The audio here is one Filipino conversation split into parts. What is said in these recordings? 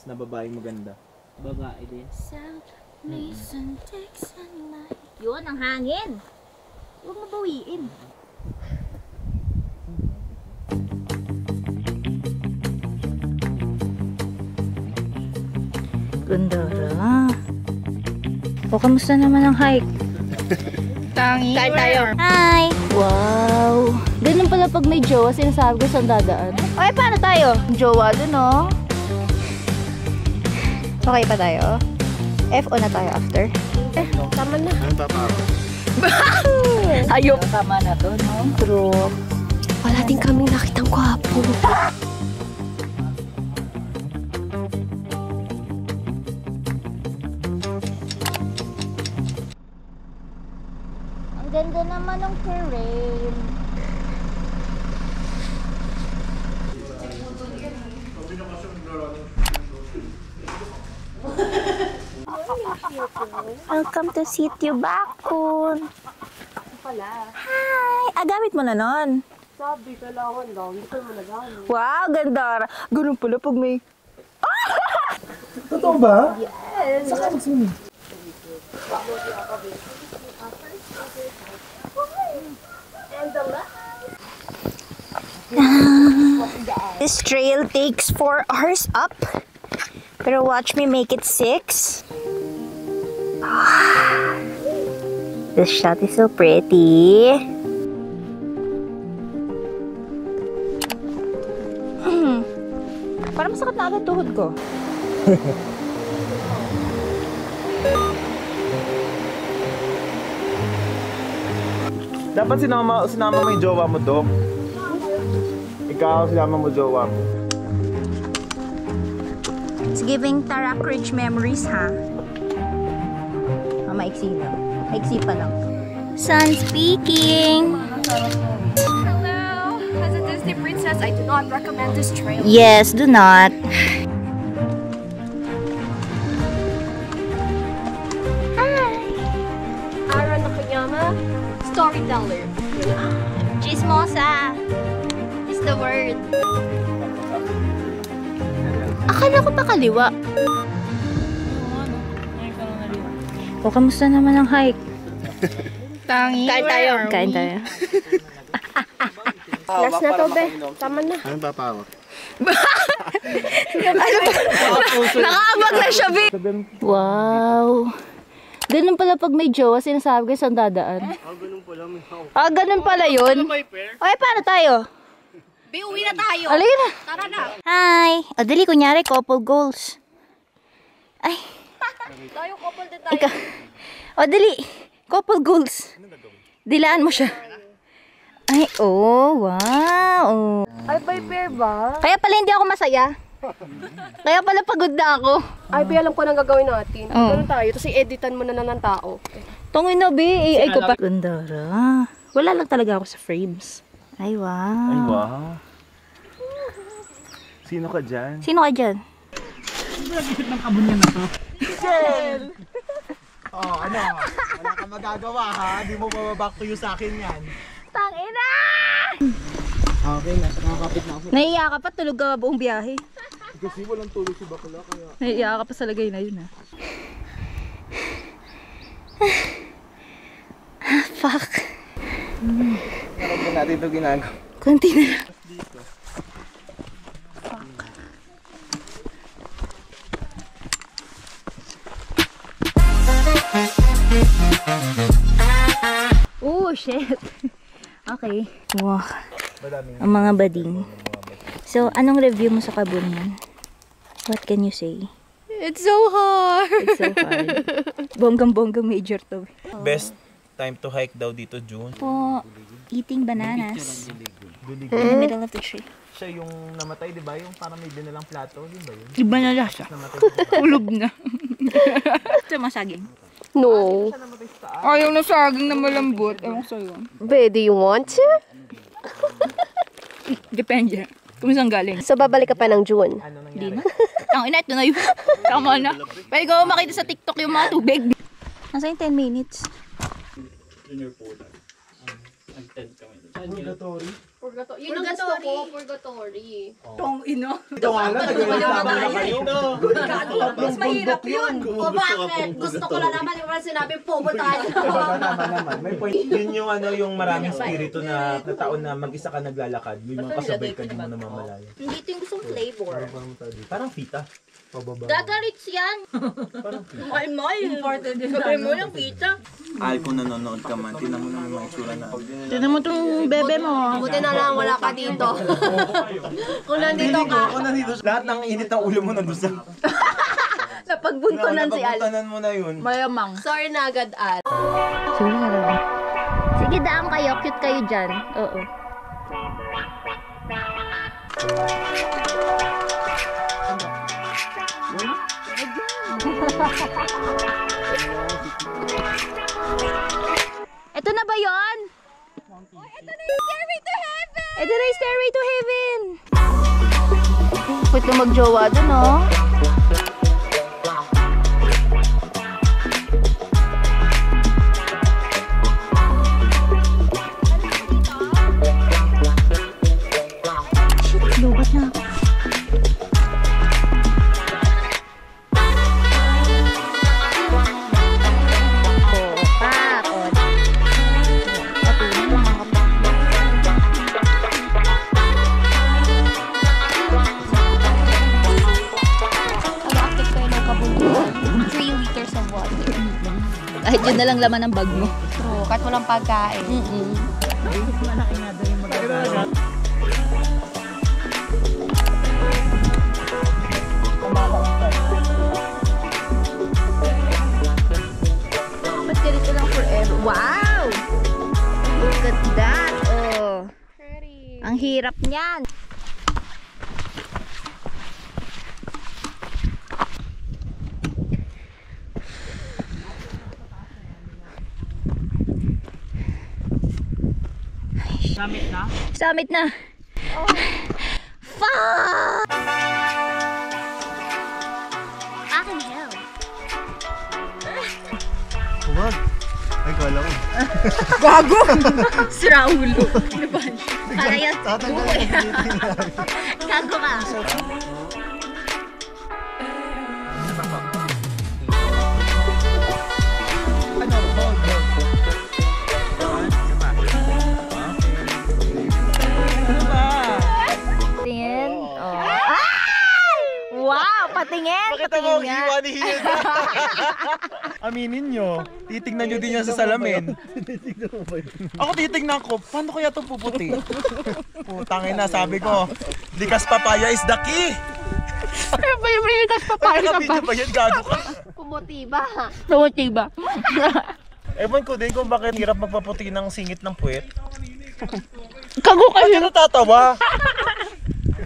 na babaeng maganda. Babae din. Yun, ang hangin. Huwag mo bawiin. Gandara. O, kamusta naman ang hike? Tangi. Kain tayo. Hi! Wow! Ganun pala pag may jowa, sinasabi ko saan dadaan. Okay, paano tayo? Jowa dun, oh. Okay pa tayo? FO na tayo after. Tama na. Ano ba pa? Ayop! Tama na to, no? True. Wala din kaming nakitang kwapo. Ang ganda naman ng terrain. Welcome to Sitio Bakun. Hi! Gamit mo na nun? Sabi, kailangan daw. Hindi ko naman nagamit. Wow, ganda. Ganun pala pag may... Totoo ba? Yes! Saka mag-swimming. This trail takes 4 hours up. Pero watch me make it 6. This shot is so pretty. Parang masakit na agad tuhod ko. Dapat sinama mo yung jowa mo, Dok. Ikaw, sinama mo jowa mo. It's giving Tarak Ridge memories, ha? Maiksi lang. Maiksi pa lang. Sun speaking! Hello! As a Disney princess, I do not recommend this trail. Yes, do not. Ara Nakayama, storyteller. Chismosa is the word. Akala ko pa kaliwa. O, kamusta naman ang hike? Tangi. Kain tayo. Kain tayo. Last na to, be. Tama na. Ano ba pawak? Nakaabag na siya, be! Wow! Ganun pala pag may jowa, sinasabi ko saan dadaan. Ganun pala yun? Okay, paano tayo? Be, uwi na tayo. Alin na. Tara na. Hi! O, dali, kunyari, couple goals. Ay. Tayo, couple din tayo. Ika. O, dali. Couple goals. Dilaan mo siya. Ay, oh, wow. Ay, by pair ba? Kaya pala hindi ako masaya. Kaya pala pagod na ako. Ay, be, alam ko nang gagawin natin. Oh. Ganun tayo, tapos i-editan mo na ng tao. Tungin na, be. AI ko pa. Gandara. Wala lang talaga ako sa frames. Ay, wow. Ay, wow. Sino ka dyan? Sino ka dyan? Oh, ano? Wala kang magagawa, ha? Di mo mababack to you sa akin yan. Tangina! Okay na, nakakapit na ako. Naiiyak ka pa, tulog ka buong biyahe. Kasi walang tulog si Bakla, kaya... Naiiyak ka pa sa lagay na yun, ha? Fuck. Parang po natin ito ginagawa. Kunti na lang. Oh, shit. Okay. Wow. Ang mga bading. So, anong review mo sa Kabungan? What can you say? It's so hard. It's so hard. Bonggang-bonggang major to. Best time to hike daw dito, June. Po, eating bananas in the middle of the tree. Siya yung namatay, di ba? Yung parang may dinalang plato, di ba yun? Iba na lasa. Namatay Ulog na. Sa masaging. No. Ayaw na saging na malambot. Ewan ko sa'yo. Be, do you want to? Depende. Kung saan galing. So, babalik ka pa ng June. Hindi na. Ang ina, ito na yun. Tama na. Pwede ko makita sa TikTok yung mga tubig. Nasa yung 10 minutes. Purgatory? Purgatory. Yun ang gusto ko, purgatory. Tong ino. Ito nga lang, nag-iisama na kayo. Mas mahirap yun. O bakit? Gusto ko lang naman yung sinabi, pumuntahan. naman. May point. Yun yung yung maraming spirito na taon na mag-isa ka naglalakad. Yung mga kasabay ka, di mo namamalaya. Hindi ito yung gustong flavor. Parang fita. Pababa. Gagarits yan. Mal. Important din. Sabi mo lang pizza. Ay, kung nanonood ka man, tinan mo naman mga itsura na. Tinan mo itong bebe mo. Buti na lang, wala ka dito. Kung nandito ka. Lahat ng init ng ulo mo nandun sa... Napagbuntunan si Al. Napagbuntanan mo na yun. Malamang. Sorry na agad, Al. Sige, daan kayo. Cute kayo dyan. Oo. Ito na ba yun? Ito na yung Stairway to Heaven! Ito na yung Stairway to Heaven! Pwede mag-jowa dun, oh. Shit, lubat na ako. Kahit yun na lang laman ng bag mo. True, kahit walang pagkain. Ba't ganito lang forever? Wow! Look at that! Oh. Ang hirap niyan. Summit na? Summit na. Oh. Fuck! Akin hell. Huwag. Ay, kala ko. Gago! Sira ulo. Para yan. Gago ka. Tingin. Oh. Ay! Wow! Patingin! Bakit ako hiwa ni Hiya? Aminin nyo. Titignan nyo din yan sa salamin. Ako titignan ko. Paano kaya ito puputi? Putangin na, sabi ko. Likas papaya is the key. Ano ba yung likas papaya Ay, nakabidyo pa yan, gago ka. Kumuti ba? Sumuti ba? Ewan ko din kung bakit hirap magpaputi ng singit ng puwet. Kago Bakit ka natatawa?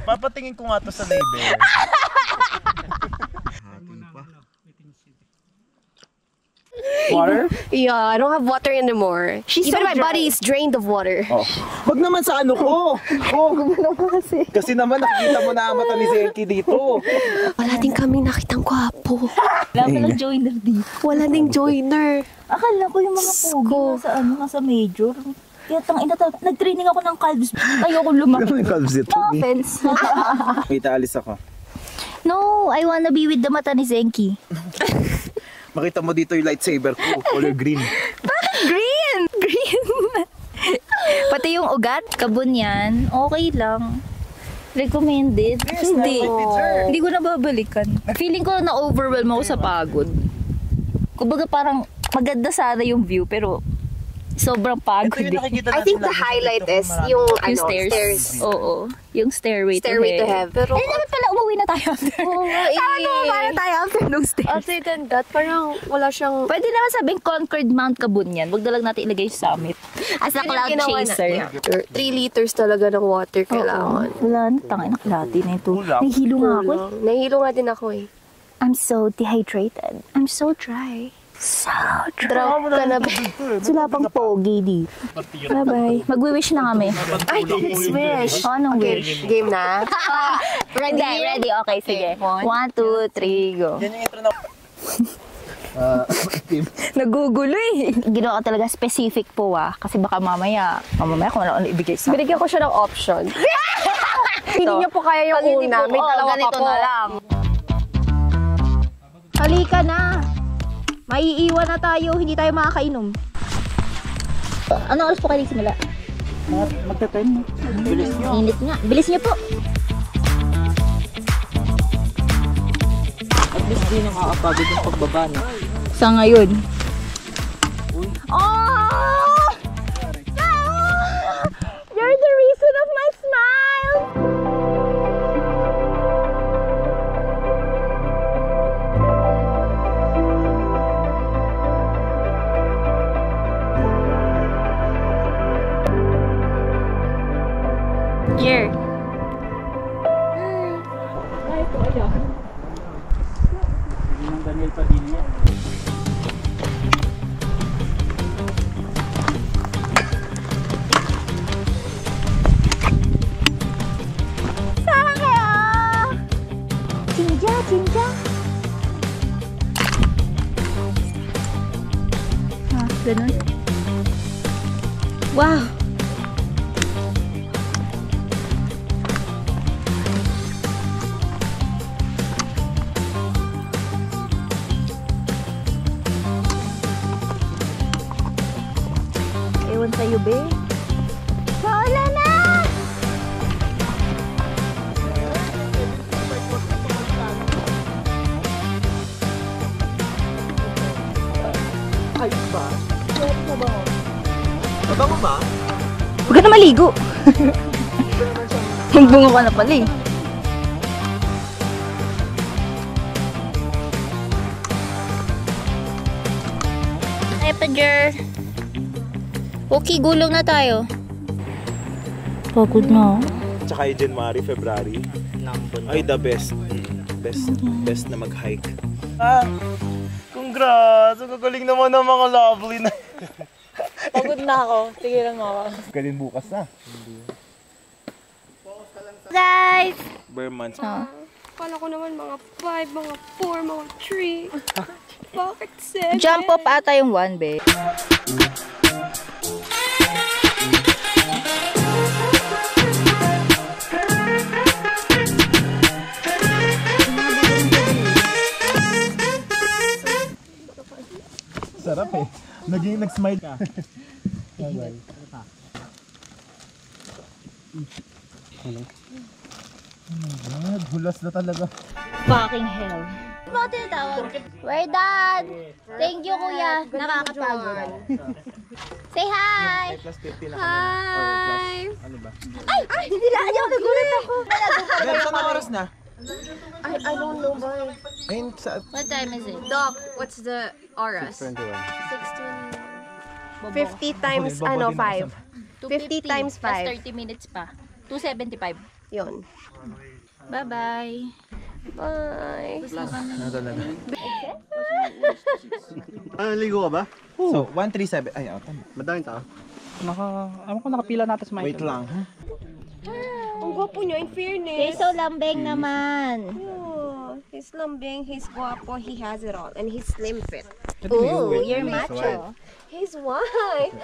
Papatingin ko nga to sa label. Water? Yeah, I don't have water anymore. Even my body is drained of water. Oh. Wag naman sa ano ko. Oh. Kasi naman nakikita mo na ang mata ni Zeki dito. Wala din kaming nakitang gwapo. Wala palang joiner dito. Wala ding joiner. Akala ko yung mga pogi nasa major. Kaya nag-training ako ng calves. Ayoko lumaki. No offense. Wait, alis ako. No, I wanna be with the mata ni Zenki. Makita mo dito yung lightsaber ko, color green. Bakit green? Green. Pati yung ugat, kabon yan, okay lang. Recommended? Yes, Hindi. recommended, Hindi ko na babalikan. Feeling ko na-overwhelm ako sa pagod. Kumbaga parang maganda sana yung view, pero sobrang pagod. Ito yung nakikita I think the highlight is yung, Yung stairs. Oo. Yung stairway to heaven. Pero, Eh, dapat pala umuwi na tayo after. Oo nga eh. Tama mo, para tayo after nung stairs. other than that, parang wala siyang... Pwede naman sabing conquered Mount Kabun yan. Huwag na lang natin ilagay sa summit. As a cloud chaser. 3 liters talaga ng water kailangan. Wala na, tangay na klati na ito. Nahihilo nga ako eh. Nahihilo nga din ako eh. I'm so dehydrated. I'm so dry. So dry. Drop ka na ba? Sila pang pogi di. Bye-bye. Magwi-wish na kami. Ay, let's wish. O, anong Okay, wish? game na. Ready? Okay, sige. 1, 2, 3, go. Yan yung intro na... Nagugulo eh. Ginawa ka talaga specific po kasi baka mamaya kung ano ibigay sa Binigyan ko siya ng option. Hindi niyo po kaya yung una. May dalawa pa po. na lang. Halika na. Maiiwan na tayo, hindi tayo makakainom. Ano oras po kayo nagsimula? Magta-10. Bilis nyo. Init nga. Bilis niyo po. At least di nakakapagod yung pagbaba, no? Sa ngayon. Oh! You're the reason of my smile! Here. Yung Daniel Padilla. Sarang kayo! Chinja, chinja. Ganun. Wow! Ewan sa'yo, be. Wala na! Mabango ba? Huwag ka na maligo. Magbungo ka na pala eh. Hi, Pager. Okay, gulong na tayo. Pagod na. Tsaka yung January, February. Ay, the best. Best na mag-hike. Congrats! Ang gagaling naman ng mga lovely na. Pagod na ako. Sige lang ako. Galing bukas na. Guys! Bare months. Kala ko naman mga 5, mga 4, mga 3. Bakit 7? Jump up ata yung one, be. Sarap eh. Nag-smile ka. Bye-bye. Hello. Oh my God, hulas na talaga. Fucking hell. Bakit tinatawag? We're done! Thank you, kuya. Nakakapagod. Say hi! Plus 50 na Hi! Ano ba? Ay! Hindi lang! Nagulat ako. Ben, saan ang oras na? I don't know, boy. Ayun sa... What time is it? Doc, what's the oras? 21. 16. 50 times, 5. 50 times 5. Plus 30 minutes pa. 275. Yun. Bye-bye. Bye. Ano talaga? Ligo ka ba? So, 137. Ay, tama. Madaming tao. Ewan ko nakapila natin sa Wait lang, ha? Ang gwapo niya, in fairness. So lambeng naman. Oh, he's lambing, he's guapo, he has it all. And he's slim fit. Ooh, you're macho. He's white.